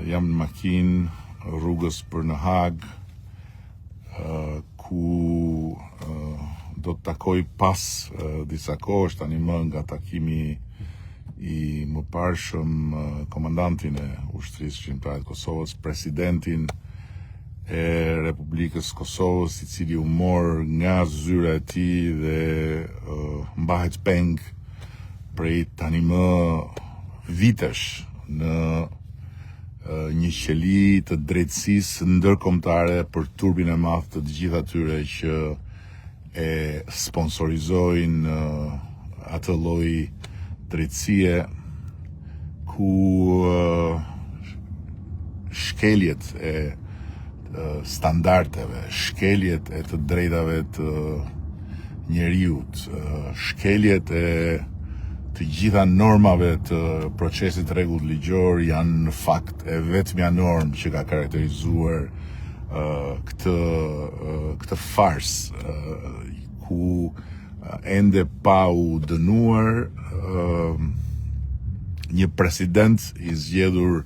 Jam në makinë rrugës për në Hag, ku do të takoj pas disa kohësh tani më nga takimi i mëparshëm komandantin e ushtrisë shqiptare të Kosovës, presidentin e Republikës Kosovës, i cili u mor nga zyra e tij dhe mbahet peng prej tani më vitesh në një qeli të drejtësisë ndërkombëtare për turbin e madh të gjithë atyre që e sponsorizojnë atë lloj drejtësie ku shkeljet e standardeve, shkeljet e të drejtave të njeriut, shkeljet e të gjitha normave të procesit rregull ligjor janë në fakt e vetmja normë që ka karakterizuar këtë farsë ku ende pa u dënuar një president i zgjedhur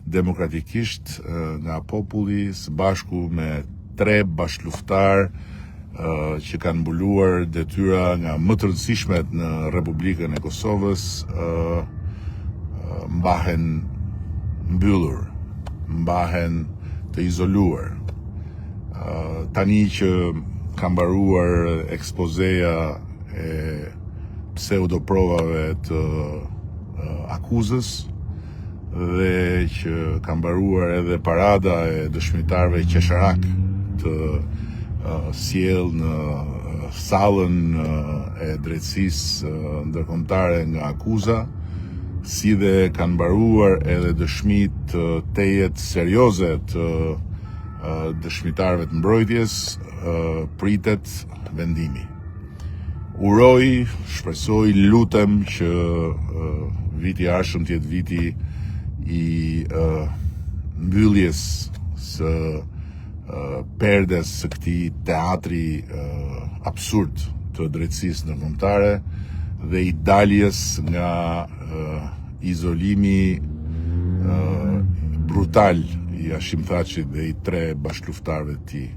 demokratikisht nga populli së bashku me 3 bashkëluftar që kanë mbuluar detyra nga më të rëndësishmet në Republikën e Kosovës, mbahen mbyllur, mbahen të izoluar. Tani që ka mbaruar ekspozeja e pseudoprovave të akuzës dhe që ka mbaruar edhe parada e dëshmitarëve qesharak të sjell në sallën e drejtësisë ndërkombëtare nga akuza, si dhe kanë mbaruar edhe dëshmitë tejet serioze të dëshmitarëve të mbrojtjes, pritet vendimi. Uroj, shpresoj, lutem që viti i ardhshëm të jetë viti i mbylljes së perdes së këtij teatri absurd të drejtësisë ndërkombëtare dhe i daljes nga izolimi brutal i Hashim Thaçit dhe i 3 bashkëluftarëve të tij.